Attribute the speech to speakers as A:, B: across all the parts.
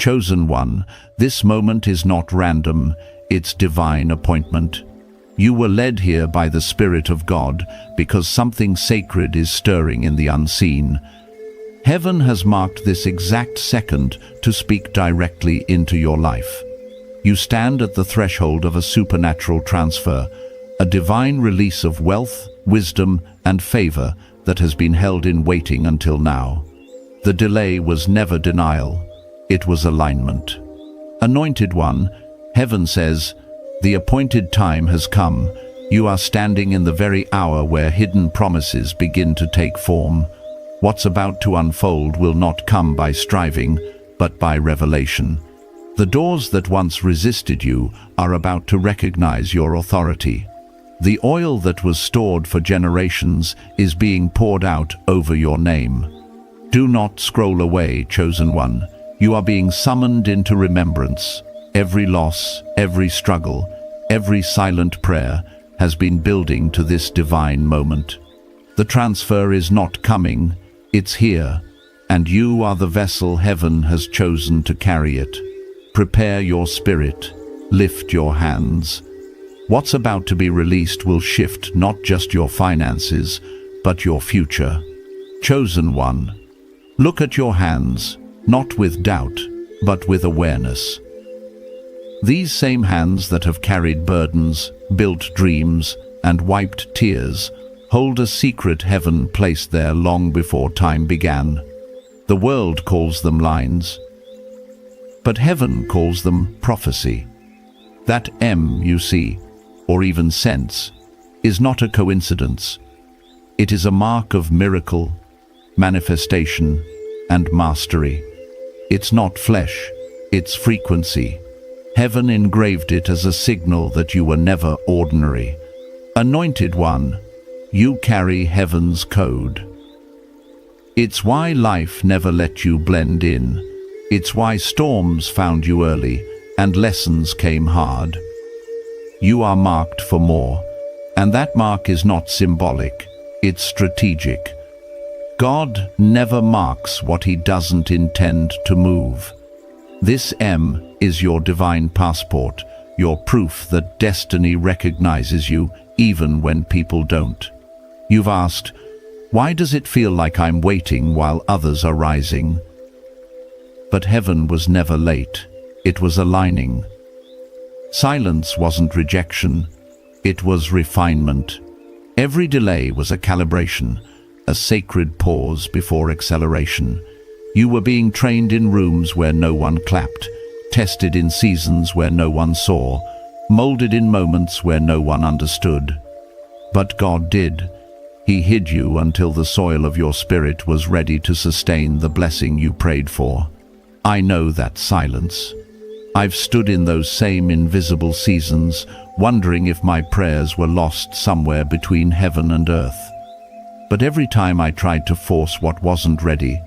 A: Chosen one, this moment is not random, it's divine appointment. You were led here by the Spirit of God because something sacred is stirring in the unseen. Heaven has marked this exact second to speak directly into your life. You stand at the threshold of a supernatural transfer, a divine release of wealth, wisdom, and favor that has been held in waiting until now. The delay was never denial, it was alignment. Anointed one, heaven says, the appointed time has come. You are standing in the very hour where hidden promises begin to take form. What's about to unfold will not come by striving, but by revelation. The doors that once resisted you are about to recognize your authority. The oil that was stored for generations is being poured out over your name. Do not scroll away, chosen one. You are being summoned into remembrance. Every loss, every struggle, every silent prayer has been building to this divine moment. The transfer is not coming, it's here, and you are the vessel heaven has chosen to carry it. Prepare your spirit, lift your hands. What's about to be released will shift not just your finances, but your future. Chosen one, look at your hands, not with doubt, but with awareness. These same hands that have carried burdens, built dreams, and wiped tears hold a secret heaven placed there long before time began. The world calls them lines, but heaven calls them prophecy. That M you see, or even sense, is not a coincidence. It is a mark of miracle, manifestation, and mastery. It's not flesh, it's frequency. Heaven engraved it as a signal that you were never ordinary. Anointed one, you carry heaven's code. It's why life never let you blend in. It's why storms found you early and lessons came hard. You are marked for more, and that mark is not symbolic, it's strategic. God never marks what he doesn't intend to move. This M is your divine passport, your proof that destiny recognizes you even when people don't. You've asked, why does it feel like I'm waiting while others are rising? But heaven was never late, it was aligning. Silence wasn't rejection, it was refinement. Every delay was a calibration, a sacred pause before acceleration. You were being trained in rooms where no one clapped, tested in seasons where no one saw, molded in moments where no one understood. But God did. He hid you until the soil of your spirit was ready to sustain the blessing you prayed for. I know that silence. I've stood in those same invisible seasons, wondering if my prayers were lost somewhere between heaven and earth. But every time I tried to force what wasn't ready,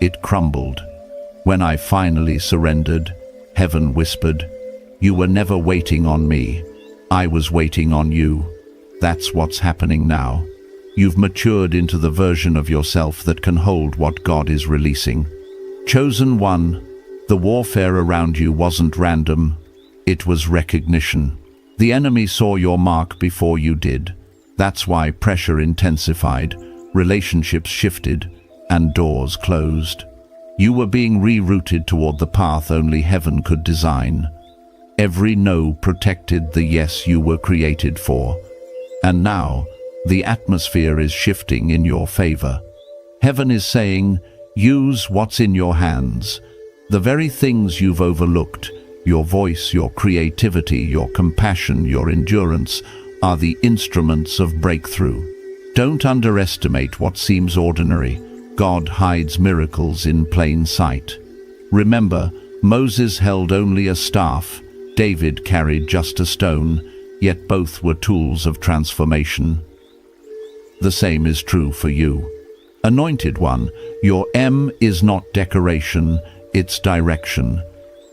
A: it crumbled. When I finally surrendered, heaven whispered, "You were never waiting on me. I was waiting on you." That's what's happening now. You've matured into the version of yourself that can hold what God is releasing. Chosen one, the warfare around you wasn't random, it was recognition. The enemy saw your mark before you did. That's why pressure intensified, relationships shifted, and doors closed. You were being rerouted toward the path only heaven could design. Every no protected the yes you were created for. And now, the atmosphere is shifting in your favor. Heaven is saying, use what's in your hands. The very things you've overlooked, your voice, your creativity, your compassion, your endurance, are the instruments of breakthrough. Don't underestimate what seems ordinary. God hides miracles in plain sight. Remember, Moses held only a staff, David carried just a stone, yet both were tools of transformation. The same is true for you. Anointed one, your M is not decoration, it's direction.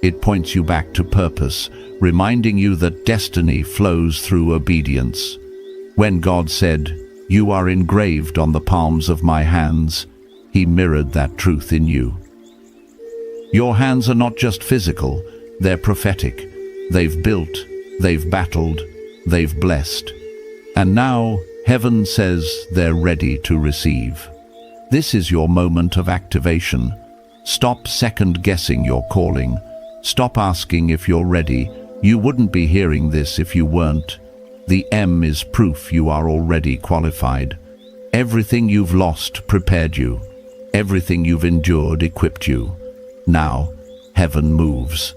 A: It points you back to purpose, reminding you that destiny flows through obedience. When God said, "You are engraved on the palms of my hands," He mirrored that truth in you. Your hands are not just physical, they're prophetic. They've built, they've battled, they've blessed. And now, heaven says they're ready to receive. This is your moment of activation. Stop second-guessing your calling. Stop asking if you're ready. You wouldn't be hearing this if you weren't. The M is proof you are already qualified. Everything you've lost prepared you. Everything you've endured equipped you. Now, heaven moves.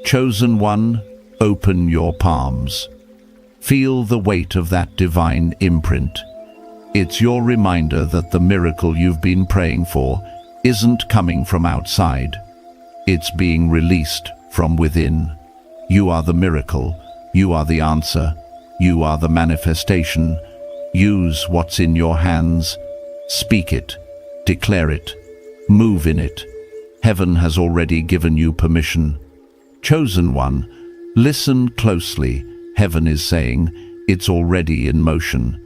A: Chosen one, open your palms. Feel the weight of that divine imprint. It's your reminder that the miracle you've been praying for isn't coming from outside. It's being released from within. You are the miracle. You are the answer. You are the manifestation. Use what's in your hands. Speak it. Declare it. Move in it. Heaven has already given you permission. Chosen one, listen closely. Heaven is saying, it's already in motion.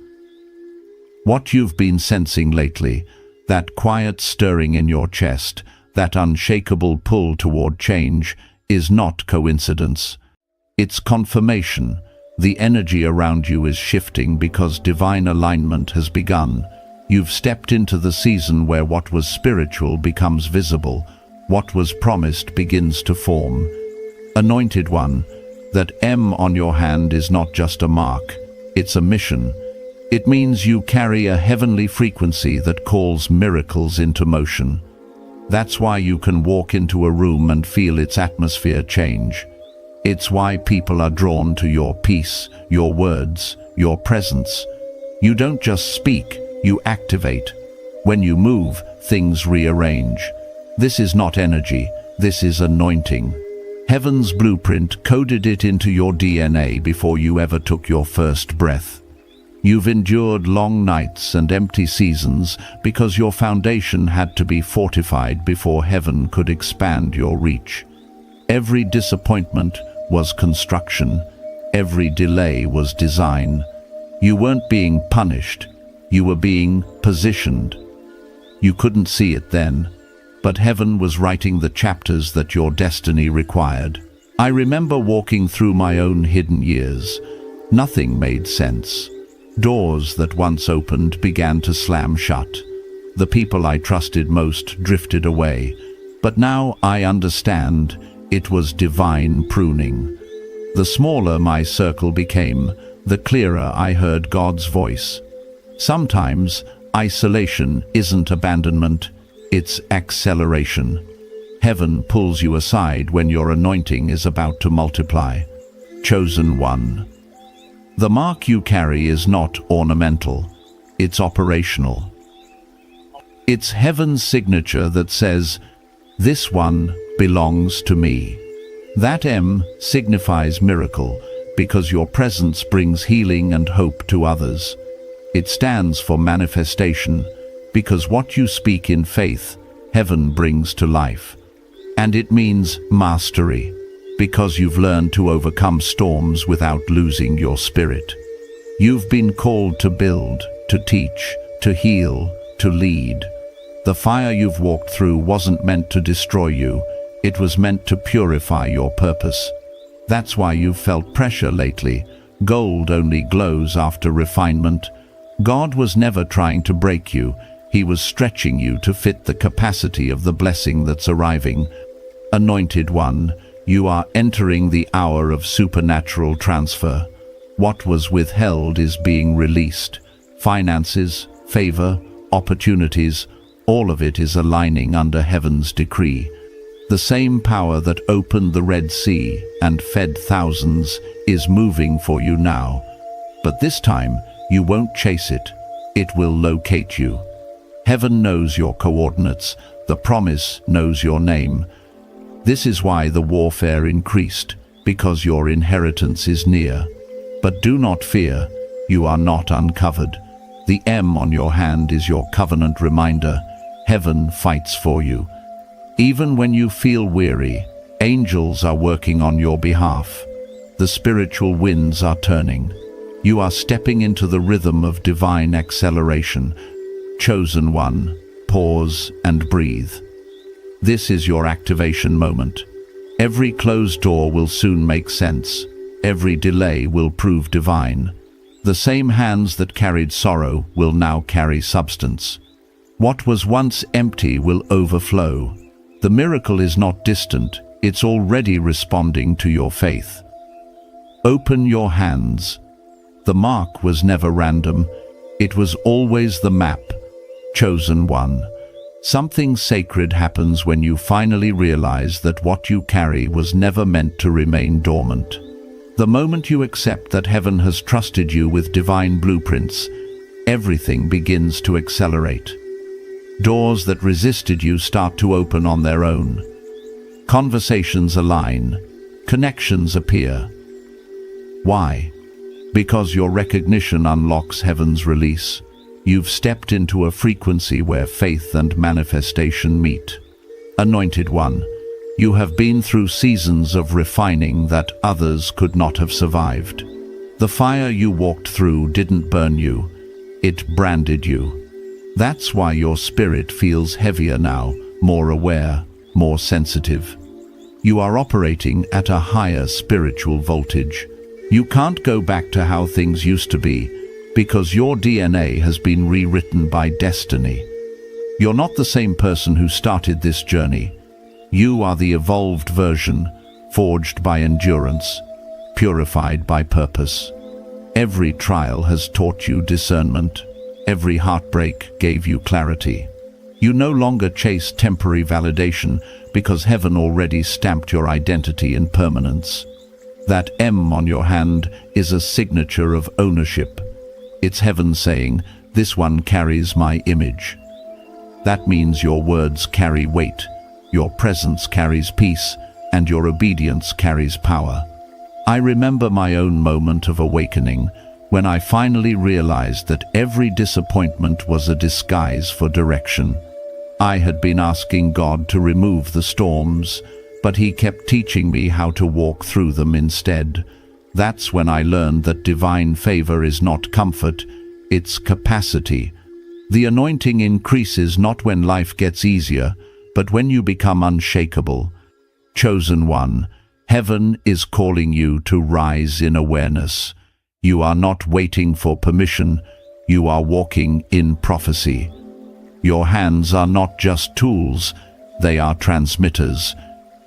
A: What you've been sensing lately, that quiet stirring in your chest, that unshakable pull toward change, is not coincidence. It's confirmation. The energy around you is shifting because divine alignment has begun. You've stepped into the season where what was spiritual becomes visible. What was promised begins to form. Anointed one, that M on your hand is not just a mark, it's a mission. It means you carry a heavenly frequency that calls miracles into motion. That's why you can walk into a room and feel its atmosphere change. It's why people are drawn to your peace, your words, your presence. You don't just speak, you activate. When you move, things rearrange. This is not energy, this is anointing. Heaven's blueprint coded it into your DNA before you ever took your first breath. You've endured long nights and empty seasons because your foundation had to be fortified before heaven could expand your reach. Every disappointment was construction. Every delay was design. You weren't being punished. You were being positioned. You couldn't see it then, but heaven was writing the chapters that your destiny required. I remember walking through my own hidden years. Nothing made sense. Doors that once opened began to slam shut. The people I trusted most drifted away. But now I understand it was divine pruning. The smaller my circle became, the clearer I heard God's voice. Sometimes isolation isn't abandonment, it's acceleration. Heaven pulls you aside when your anointing is about to multiply. Chosen one. The mark you carry is not ornamental, it's operational. It's heaven's signature that says, "This one belongs to me." That M signifies miracle because your presence brings healing and hope to others. It stands for manifestation because what you speak in faith, heaven brings to life. And it means mastery because you've learned to overcome storms without losing your spirit. You've been called to build, to teach, to heal, to lead. The fire you've walked through wasn't meant to destroy you, it was meant to purify your purpose. That's why you've felt pressure lately. Gold only glows after refinement. God was never trying to break you, He was stretching you to fit the capacity of the blessing that's arriving. Anointed one, you are entering the hour of supernatural transfer. What was withheld is being released. Finances, favor, opportunities, all of it is aligning under heaven's decree. The same power that opened the Red Sea and fed thousands is moving for you now. But this time, you won't chase it. It will locate you. Heaven knows your coordinates. The promise knows your name. This is why the warfare increased, because your inheritance is near. But do not fear, you are not uncovered. The M on your hand is your covenant reminder. Heaven fights for you. Even when you feel weary, angels are working on your behalf. The spiritual winds are turning. You are stepping into the rhythm of divine acceleration. Chosen one, pause and breathe. This is your activation moment. Every closed door will soon make sense. Every delay will prove divine. The same hands that carried sorrow will now carry substance. What was once empty will overflow. The miracle is not distant, it's already responding to your faith. Open your hands. The mark was never random, it was always the map. Chosen one. Something sacred happens when you finally realize that what you carry was never meant to remain dormant. The moment you accept that heaven has trusted you with divine blueprints, everything begins to accelerate. Doors that resisted you start to open on their own. Conversations align. Connections appear. Why? Because your recognition unlocks heaven's release. You've stepped into a frequency where faith and manifestation meet. Anointed one, you have been through seasons of refining that others could not have survived. The fire you walked through didn't burn you, it branded you. That's why your spirit feels heavier now, more aware, more sensitive. You are operating at a higher spiritual voltage. You can't go back to how things used to be, because your DNA has been rewritten by destiny. You're not the same person who started this journey. You are the evolved version, forged by endurance, purified by purpose. Every trial has taught you discernment. Every heartbreak gave you clarity. You no longer chase temporary validation because heaven already stamped your identity in permanence. That M on your hand is a signature of ownership. It's heaven saying, "This one carries my image." That means your words carry weight, your presence carries peace, and your obedience carries power. I remember my own moment of awakening when I finally realized that every disappointment was a disguise for direction. I had been asking God to remove the storms, but He kept teaching me how to walk through them instead. That's when I learned that divine favor is not comfort, it's capacity. The anointing increases not when life gets easier, but when you become unshakable. Chosen one, heaven is calling you to rise in awareness. You are not waiting for permission, you are walking in prophecy. Your hands are not just tools, they are transmitters.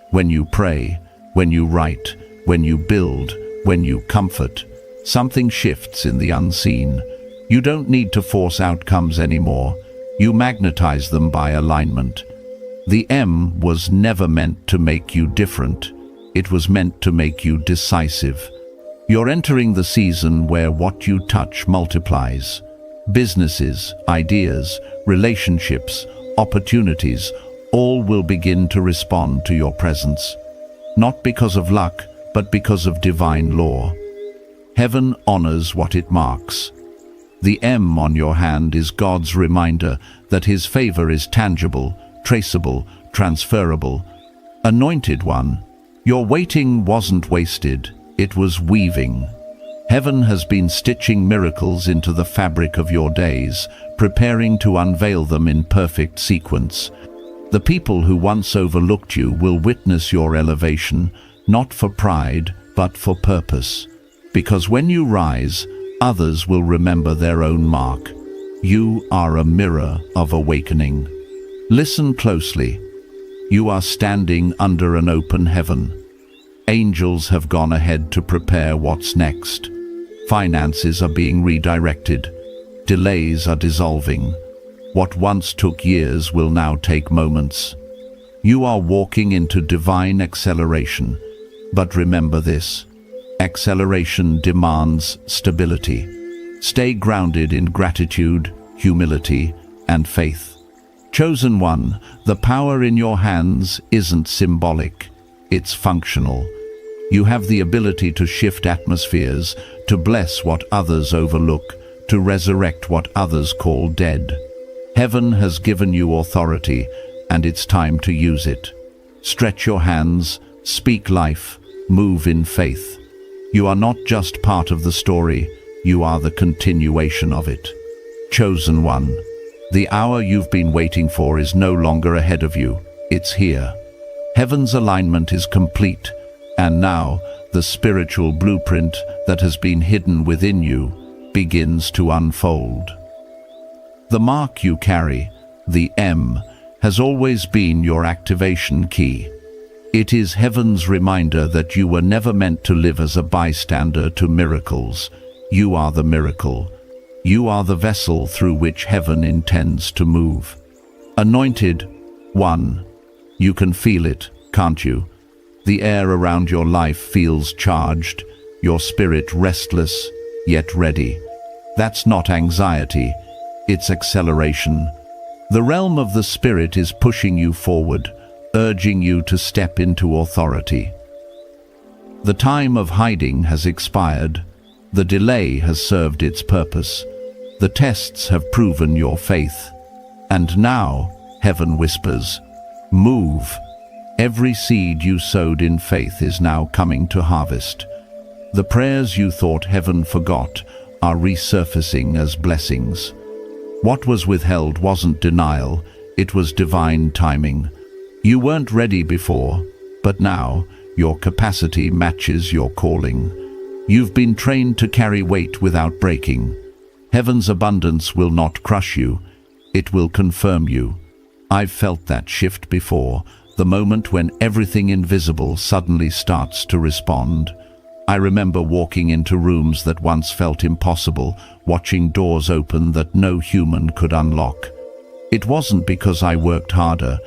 A: When you pray, when you write, when you build, when you comfort, something shifts in the unseen. You don't need to force outcomes anymore. You magnetize them by alignment. The M was never meant to make you different. It was meant to make you decisive. You're entering the season where what you touch multiplies. Businesses, ideas, relationships, opportunities, all will begin to respond to your presence. Not because of luck, but because of divine law. Heaven honors what it marks. The M on your hand is God's reminder that His favor is tangible, traceable, transferable. Anointed one, your waiting wasn't wasted, it was weaving. Heaven has been stitching miracles into the fabric of your days, preparing to unveil them in perfect sequence. The people who once overlooked you will witness your elevation, not for pride, but for purpose. Because when you rise, others will remember their own mark. You are a mirror of awakening. Listen closely. You are standing under an open heaven. Angels have gone ahead to prepare what's next. Finances are being redirected. Delays are dissolving. What once took years will now take moments. You are walking into divine acceleration. But remember this, acceleration demands stability. Stay grounded in gratitude, humility, and faith. Chosen one, the power in your hands isn't symbolic, it's functional. You have the ability to shift atmospheres, to bless what others overlook, to resurrect what others call dead. Heaven has given you authority, and it's time to use it. Stretch your hands, speak life, move in faith. You are not just part of the story, you are the continuation of it. Chosen one, the hour you've been waiting for is no longer ahead of you, It's here. Heaven's alignment is complete, and now the spiritual blueprint that has been hidden within you begins to unfold. The mark you carry, the M, has always been your activation key. It is heaven's reminder that you were never meant to live as a bystander to miracles. You are the miracle. You are the vessel through which heaven intends to move. Anointed one. You can feel it, can't you? The air around your life feels charged, your spirit restless, yet ready. That's not anxiety, it's acceleration. The realm of the spirit is pushing you forward, urging you to step into authority. The time of hiding has expired. The delay has served its purpose. The tests have proven your faith. And now, heaven whispers, move. Every seed you sowed in faith is now coming to harvest. The prayers you thought heaven forgot are resurfacing as blessings. What was withheld wasn't denial, it was divine timing. You weren't ready before, but now your capacity matches your calling. You've been trained to carry weight without breaking. Heaven's abundance will not crush you, it will confirm you. I've felt that shift before, the moment when everything invisible suddenly starts to respond. I remember walking into rooms that once felt impossible, watching doors open that no human could unlock. It wasn't because I worked harder,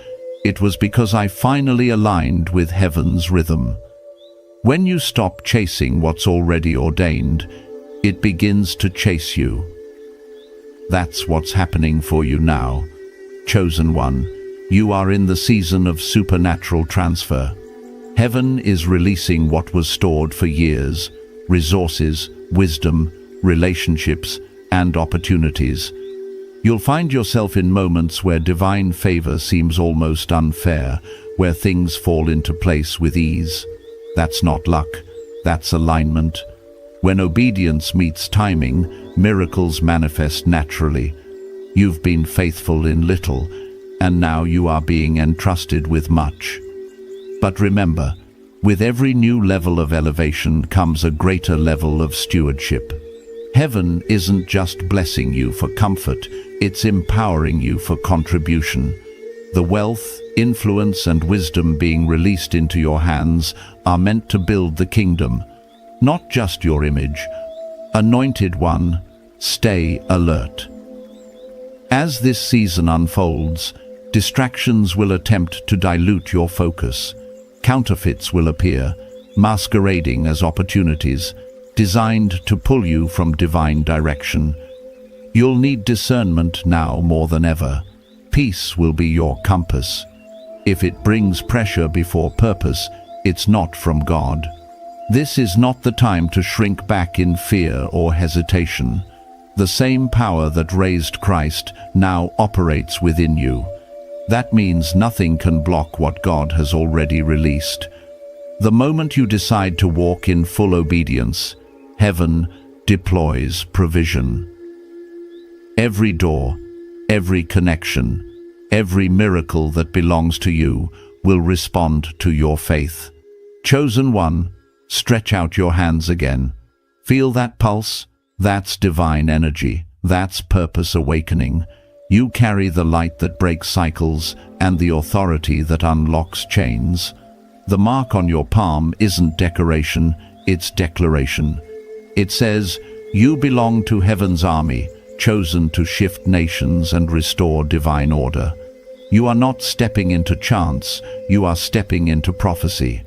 A: it was because I finally aligned with heaven's rhythm. When you stop chasing what's already ordained, it begins to chase you. That's what's happening for you now. Chosen one, you are in the season of supernatural transfer. Heaven is releasing what was stored for years, resources, wisdom, relationships, and opportunities. You'll find yourself in moments where divine favor seems almost unfair, where things fall into place with ease. That's not luck, that's alignment. When obedience meets timing, miracles manifest naturally. You've been faithful in little, and now you are being entrusted with much. But remember, with every new level of elevation comes a greater level of stewardship. Heaven isn't just blessing you for comfort, it's empowering you for contribution. The wealth, influence, and wisdom being released into your hands are meant to build the kingdom, not just your image. Anointed one, stay alert. As this season unfolds, distractions will attempt to dilute your focus. Counterfeits will appear, masquerading as opportunities, designed to pull you from divine direction. You'll need discernment now more than ever. Peace will be your compass. If it brings pressure before purpose, it's not from God. This is not the time to shrink back in fear or hesitation. The same power that raised Christ now operates within you. That means nothing can block what God has already released. The moment you decide to walk in full obedience, heaven deploys provision. Every door, every connection, every miracle that belongs to you will respond to your faith. Chosen one, stretch out your hands again. Feel that pulse? That's divine energy. That's purpose awakening. You carry the light that breaks cycles and the authority that unlocks chains. The mark on your palm isn't decoration, it's declaration. It says, you belong to heaven's army, chosen to shift nations and restore divine order. You are not stepping into chance, you are stepping into prophecy.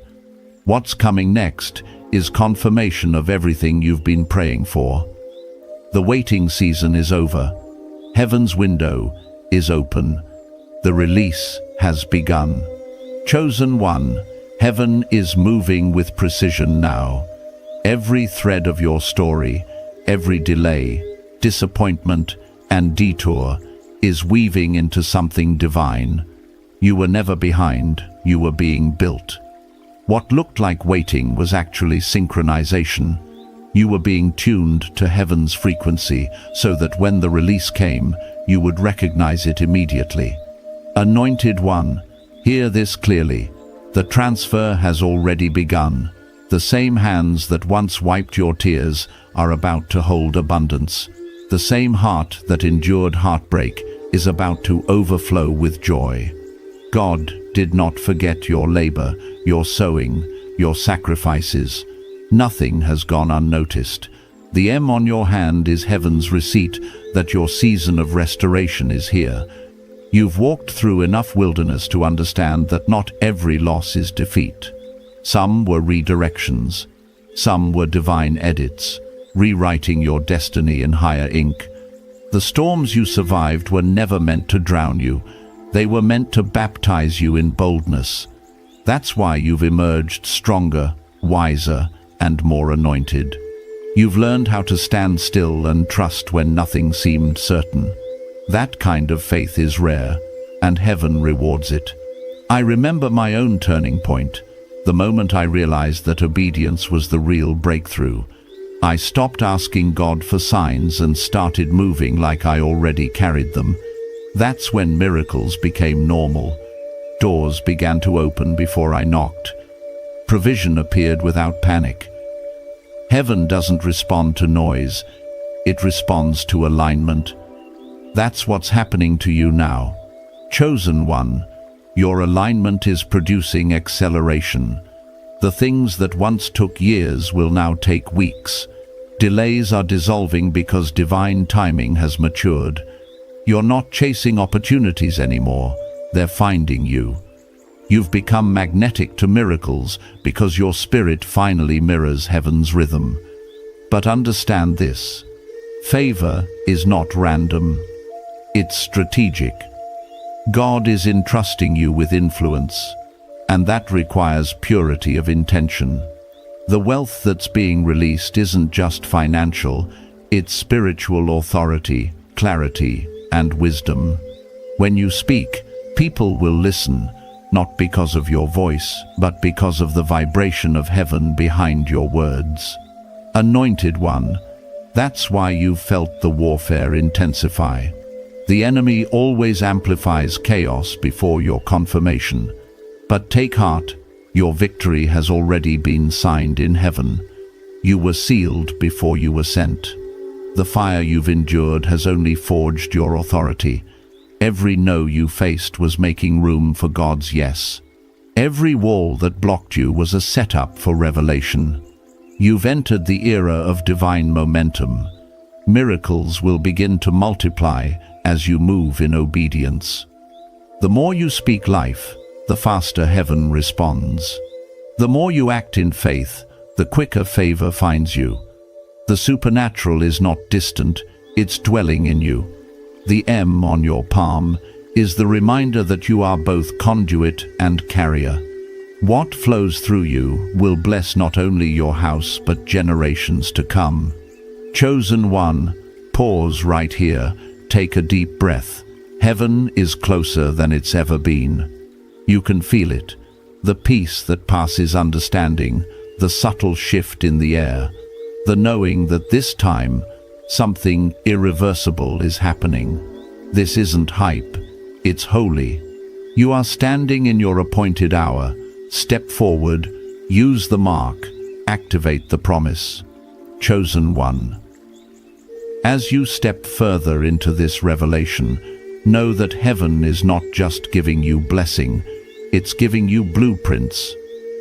A: What's coming next is confirmation of everything you've been praying for. The waiting season is over. Heaven's window is open. The release has begun. Chosen one, heaven is moving with precision now. Every thread of your story, every delay, disappointment, and detour is weaving into something divine. You were never behind, you were being built. What looked like waiting was actually synchronization. You were being tuned to heaven's frequency so that when the release came, you would recognize it immediately. Anointed one, Hear this clearly. The transfer has already begun. The same hands that once wiped your tears are about to hold abundance. The same heart that endured heartbreak is about to overflow with joy. God did not forget your labor, your sowing, your sacrifices. Nothing has gone unnoticed. The M on your hand is heaven's receipt that your season of restoration is here. You've walked through enough wilderness to understand that not every loss is defeat. Some were redirections. Some were divine edits, rewriting your destiny in higher ink. The storms you survived were never meant to drown you. They were meant to baptize you in boldness. That's why you've emerged stronger, wiser, and more anointed. You've learned how to stand still and trust when nothing seemed certain. That kind of faith is rare, and heaven rewards it. I remember my own turning point, the moment I realized that obedience was the real breakthrough. I stopped asking God for signs and started moving like I already carried them. That's when miracles became normal. Doors began to open before I knocked. Provision appeared without panic. Heaven doesn't respond to noise, it responds to alignment. That's what's happening to you now. Chosen one, your alignment is producing acceleration. The things that once took years will now take weeks. Delays are dissolving because divine timing has matured. You're not chasing opportunities anymore, they're finding you. You've become magnetic to miracles because your spirit finally mirrors heaven's rhythm. But understand this, favor is not random. It's strategic. God is entrusting you with influence, and that requires purity of intention. The wealth that's being released isn't just financial, it's spiritual authority, clarity, and wisdom. When you speak, people will listen, not because of your voice, but because of the vibration of heaven behind your words. Anointed one, that's why you've felt the warfare intensify. The enemy always amplifies chaos before your confirmation. But take heart, your victory has already been signed in heaven. You were sealed before you were sent. The fire you've endured has only forged your authority. Every no you faced was making room for God's yes. Every wall that blocked you was a setup for revelation. You've entered the era of divine momentum. Miracles will begin to multiply as you move in obedience. The more you speak life, the faster heaven responds. The more you act in faith, the quicker favor finds you. The supernatural is not distant, it's dwelling in you. The M on your palm is the reminder that you are both conduit and carrier. What flows through you will bless not only your house but generations to come. Chosen one, pause right here. Take a deep breath. Heaven is closer than it's ever been. You can feel it, the peace that passes understanding, the subtle shift in the air, the knowing that this time something irreversible is happening. This isn't hype, it's holy. You are standing in your appointed hour. Step forward, use the mark, activate the promise. Chosen one. As you step further into this revelation, know that heaven is not just giving you blessing, it's giving you blueprints.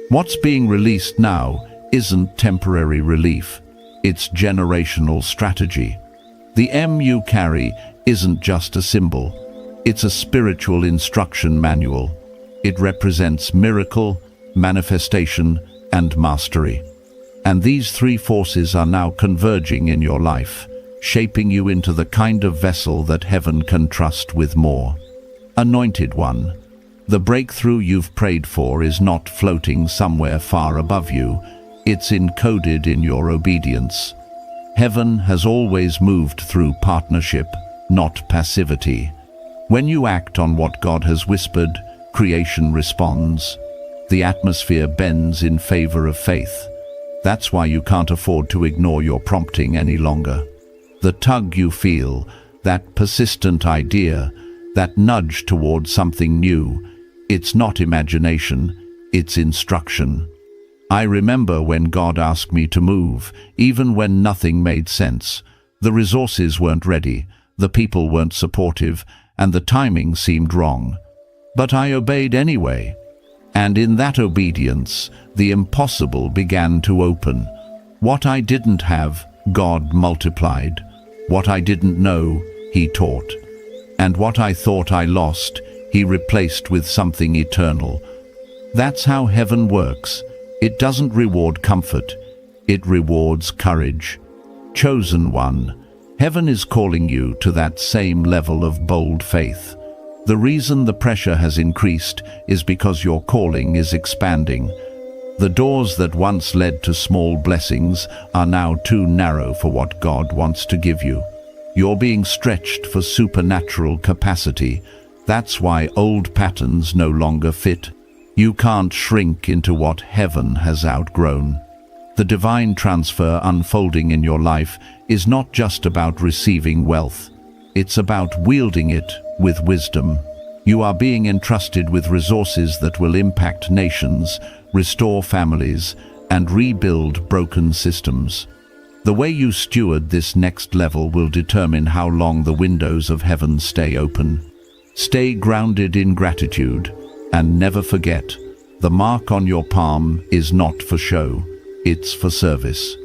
A: What's being released now isn't temporary relief, it's generational strategy. The M you carry isn't just a symbol, it's a spiritual instruction manual. It represents miracle, manifestation, and mastery. And these three forces are now converging in your life, shaping you into the kind of vessel that heaven can trust with more. Anointed one, the breakthrough you've prayed for is not floating somewhere far above you, it's encoded in your obedience. Heaven has always moved through partnership, not passivity. When you act on what God has whispered, creation responds. The atmosphere bends in favor of faith. That's why you can't afford to ignore your prompting any longer. The tug you feel, that persistent idea, that nudge toward something new, It's not imagination, it's instruction. I remember when God asked me to move, even when nothing made sense. The resources weren't ready, the people weren't supportive, and the timing seemed wrong. But I obeyed anyway. And in that obedience, the impossible began to open. What I didn't have, God multiplied. What I didn't know, He taught. And what I thought I lost, He replaced with something eternal. That's how heaven works. It doesn't reward comfort, it rewards courage. Chosen one, heaven is calling you to that same level of bold faith. The reason the pressure has increased is because your calling is expanding. The doors that once led to small blessings are now too narrow for what God wants to give you. You're being stretched for supernatural capacity. That's why old patterns no longer fit. You can't shrink into what heaven has outgrown. The divine transfer unfolding in your life is not just about receiving wealth. It's about wielding it with wisdom. You are being entrusted with resources that will impact nations, restore families, and rebuild broken systems. The way you steward this next level will determine how long the windows of heaven stay open. Stay grounded in gratitude, and never forget, the mark on your palm is not for show, it's for service.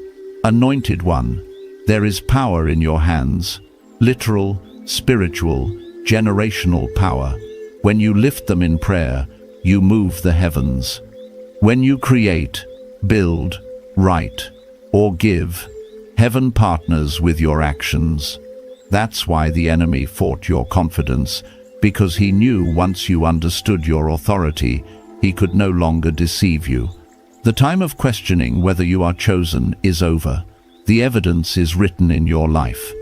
A: Anointed one, there is power in your hands, literal, spiritual, generational power. When you lift them in prayer, you move the heavens. When you create, build, write, or give, heaven partners with your actions. That's why the enemy fought your confidence, because he knew once you understood your authority, he could no longer deceive you. The time of questioning whether you are chosen is over. The evidence is written in your life.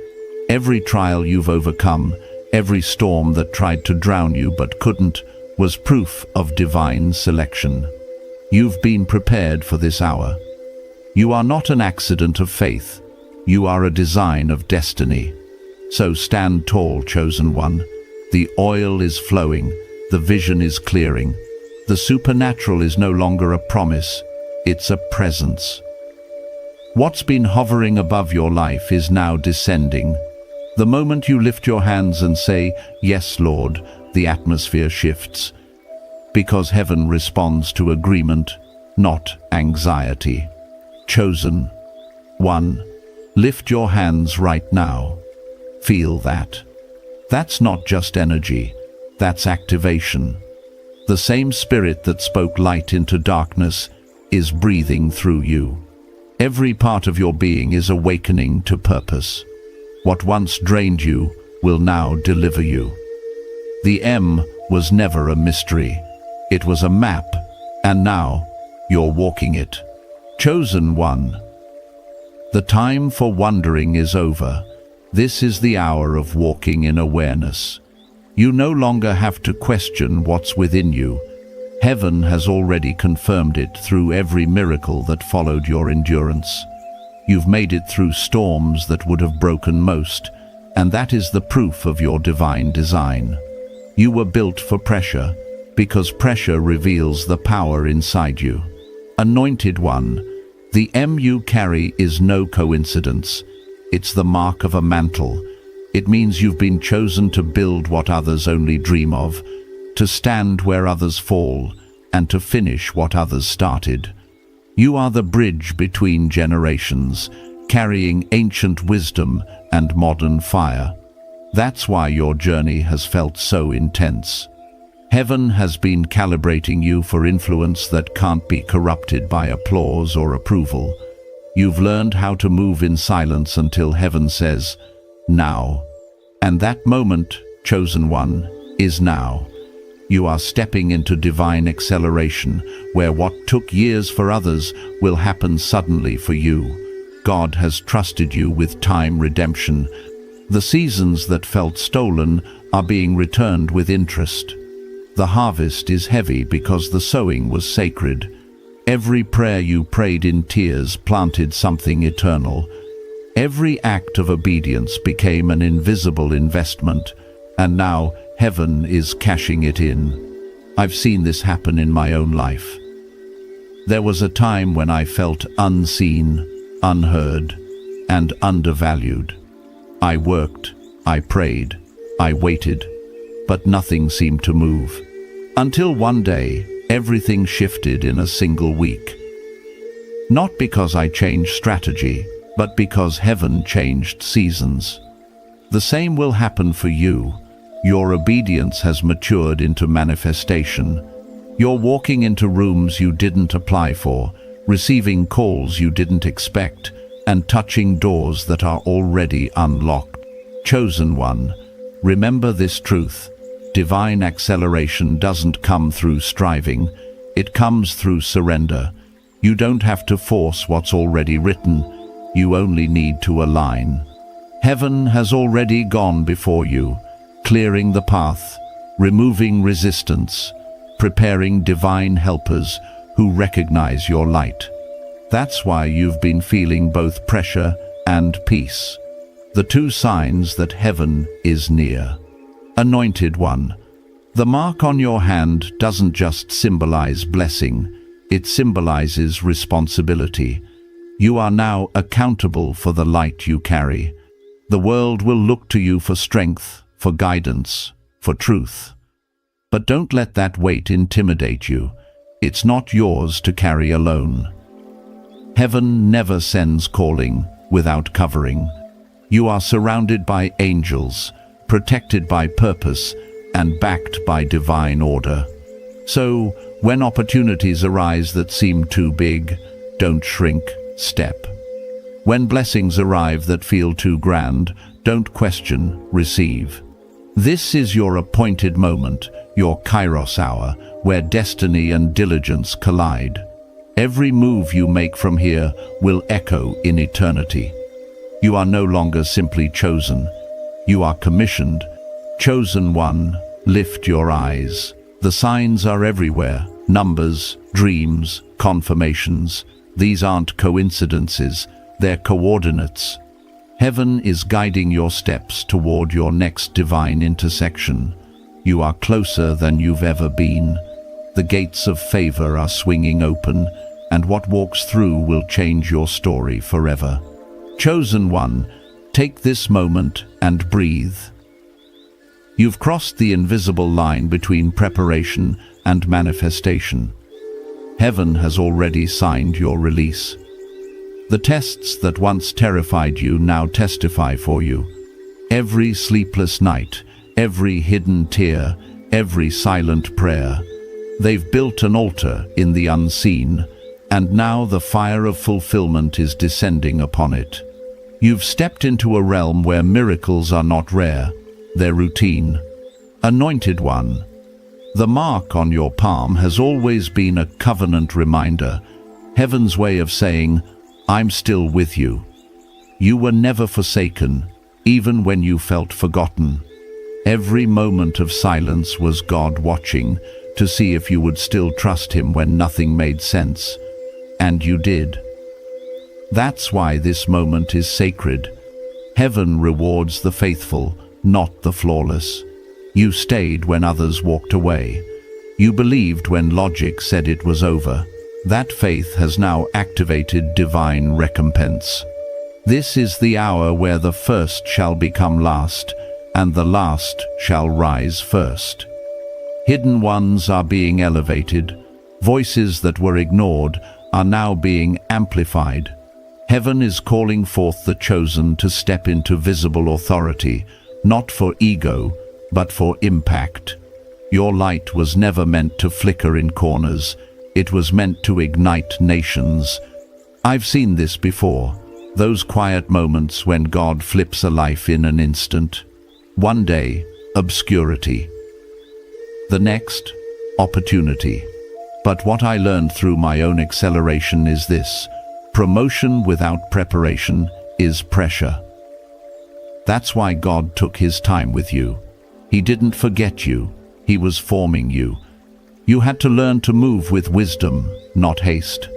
A: Every trial you've overcome, every storm that tried to drown you but couldn't, was proof of divine selection. You've been prepared for this hour. You are not an accident of faith. You are a design of destiny. So stand tall, chosen one. The oil is flowing, the vision is clearing. The supernatural is no longer a promise, it's a presence. What's been hovering above your life is now descending. The moment you lift your hands and say, "Yes, Lord," the atmosphere shifts. Because heaven responds to agreement, not anxiety. Chosen one, lift your hands right now. Feel that. That's not just energy, that's activation. The same spirit that spoke light into darkness is breathing through you. Every part of your being is awakening to purpose. What once drained you will now deliver you. The M was never a mystery. It was a map, and now you're walking it. Chosen one. The time for wondering is over. This is the hour of walking in awareness. You no longer have to question what's within you. Heaven has already confirmed it through every miracle that followed your endurance. You've made it through storms that would have broken most, and that is the proof of your divine design. You were built for pressure, because pressure reveals the power inside you. Anointed one, the M you carry is no coincidence. It's the mark of a mantle. It means you've been chosen to build what others only dream of, to stand where others fall, and to finish what others started. You are the bridge between generations, carrying ancient wisdom and modern fire. That's why your journey has felt so intense. Heaven has been calibrating you for influence that can't be corrupted by applause or approval. You've learned how to move in silence until heaven says, "Now." And that moment, chosen one, is now. You are stepping into divine acceleration, where what took years for others will happen suddenly for you. God has trusted you with time redemption. The seasons that felt stolen are being returned with interest. The harvest is heavy because the sowing was sacred. Every prayer you prayed in tears planted something eternal. Every act of obedience became an invisible investment, and now heaven is cashing it in. I've seen this happen in my own life. There was a time when I felt unseen, unheard, and undervalued. I worked, I prayed, I waited, but nothing seemed to move. Until one day, everything shifted in a single week. Not because I changed strategy, but because heaven changed seasons. The same will happen for you. Your obedience has matured into manifestation. You're walking into rooms you didn't apply for, receiving calls you didn't expect, and touching doors that are already unlocked. Chosen one, remember this truth. Divine acceleration doesn't come through striving, it comes through surrender. You don't have to force what's already written, you only need to align. Heaven has already gone before you, clearing the path, removing resistance, preparing divine helpers who recognize your light. That's why you've been feeling both pressure and peace, the two signs that heaven is near. Anointed one, the mark on your hand doesn't just symbolize blessing, it symbolizes responsibility. You are now accountable for the light you carry. The world will look to you for strength, for guidance, for truth. But don't let that weight intimidate you. It's not yours to carry alone. Heaven never sends calling without covering. You are surrounded by angels, protected by purpose, and backed by divine order. So, when opportunities arise that seem too big, don't shrink, step. When blessings arrive that feel too grand, don't question, receive. This is your appointed moment, your Kairos hour, where destiny and diligence collide. Every move you make from here will echo in eternity. You are no longer simply chosen. You are commissioned. Chosen one, lift your eyes. The signs are everywhere. Numbers, dreams, confirmations. These aren't coincidences, they're coordinates. Heaven is guiding your steps toward your next divine intersection. You are closer than you've ever been. The gates of favor are swinging open, and what walks through will change your story forever. Chosen one, take this moment and breathe. You've crossed the invisible line between preparation and manifestation. Heaven has already signed your release. The tests that once terrified you now testify for you. Every sleepless night, every hidden tear, every silent prayer, they've built an altar in the unseen, and now the fire of fulfillment is descending upon it. You've stepped into a realm where miracles are not rare, they're routine. Anointed one, the mark on your palm has always been a covenant reminder, heaven's way of saying, I'm still with you. You were never forsaken, even when you felt forgotten. Every moment of silence was God watching to see if you would still trust him when nothing made sense. And you did. That's why this moment is sacred. Heaven rewards the faithful, not the flawless. You stayed when others walked away. You believed when logic said it was over. That faith has now activated divine recompense. This is the hour where the first shall become last, and the last shall rise first. Hidden ones are being elevated. Voices that were ignored are now being amplified. Heaven is calling forth the chosen to step into visible authority, not for ego, but for impact. Your light was never meant to flicker in corners. It was meant to ignite nations. I've seen this before, those quiet moments when God flips a life in an instant. One day, obscurity. The next, opportunity. But what I learned through my own acceleration is this: promotion without preparation is pressure. That's why God took his time with you. He didn't forget you, he was forming you. You had to learn to move with wisdom, not haste.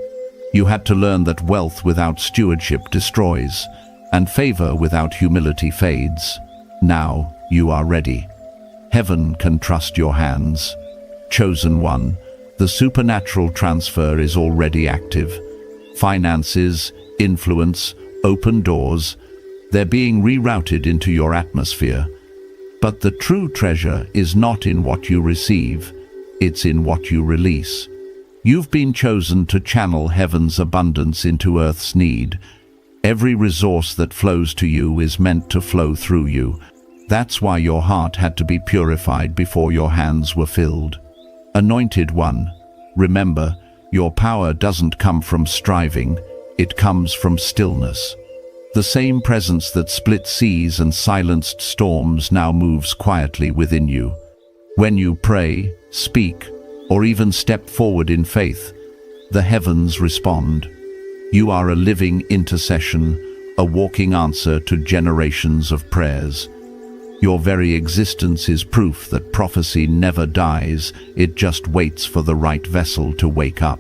A: You had to learn that wealth without stewardship destroys, and favor without humility fades. Now you are ready. Heaven can trust your hands. Chosen one, the supernatural transfer is already active. Finances, influence, open doors, they're being rerouted into your atmosphere. But the true treasure is not in what you receive, it's in what you release. You've been chosen to channel heaven's abundance into earth's need. Every resource that flows to you is meant to flow through you. That's why your heart had to be purified before your hands were filled. Anointed one, remember, your power doesn't come from striving, it comes from stillness. The same presence that split seas and silenced storms now moves quietly within you. When you pray, speak, or even step forward in faith, the heavens respond. You are a living intercession, a walking answer to generations of prayers. Your very existence is proof that prophecy never dies, it just waits for the right vessel to wake up.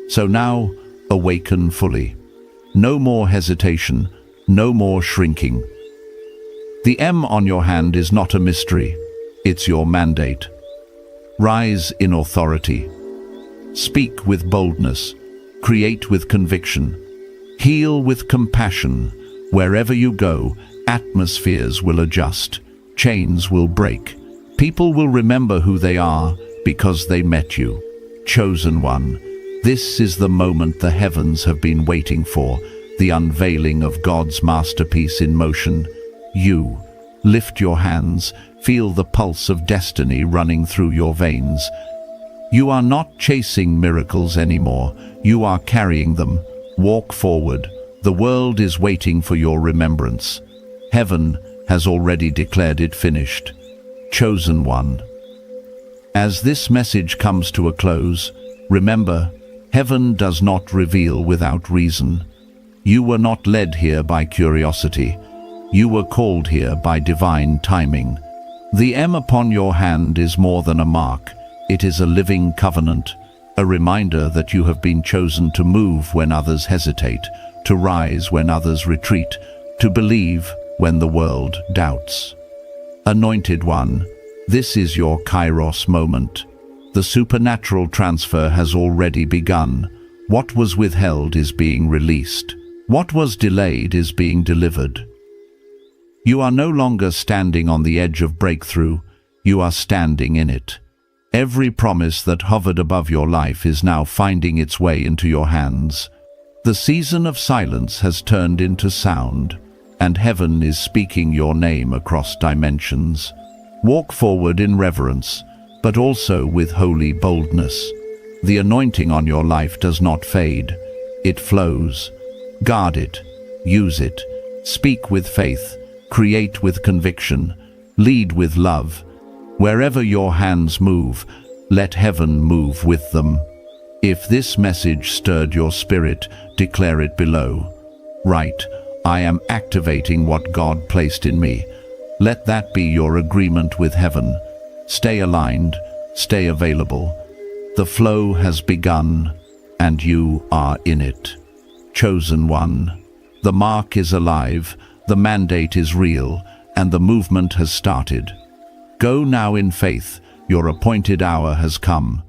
A: So now, awaken fully. No more hesitation, no more shrinking. The M on your hand is not a mystery, it's your mandate. Rise in authority. Speak with boldness, create with conviction, heal with compassion. Wherever you go, atmospheres will adjust, chains will break. People will remember who they are because they met you. Chosen one, this is the moment the heavens have been waiting for, the unveiling of God's masterpiece in motion. You, lift your hands, feel the pulse of destiny running through your veins. You are not chasing miracles anymore, you are carrying them. Walk forward, the world is waiting for your remembrance. Heaven has already declared it finished. Chosen one. As this message comes to a close, remember, heaven does not reveal without reason. You were not led here by curiosity. You were called here by divine timing. The M upon your hand is more than a mark. It is a living covenant, a reminder that you have been chosen to move when others hesitate, to rise when others retreat, to believe when the world doubts. Anointed one, this is your Kairos moment. The supernatural transfer has already begun. What was withheld is being released. What was delayed is being delivered. You are no longer standing on the edge of breakthrough, you are standing in it. Every promise that hovered above your life is now finding its way into your hands. The season of silence has turned into sound, and heaven is speaking your name across dimensions. Walk forward in reverence, but also with holy boldness. The anointing on your life does not fade, it flows. Guard it, use it, speak with faith, create with conviction, lead with love. Wherever your hands move, let heaven move with them. If this message stirred your spirit, declare it below. Write, I am activating what God placed in me. Let that be your agreement with heaven. Stay aligned, stay available. The flow has begun, and you are in it. Chosen one, the mark is alive, the mandate is real, and the movement has started. Go now in faith, your appointed hour has come.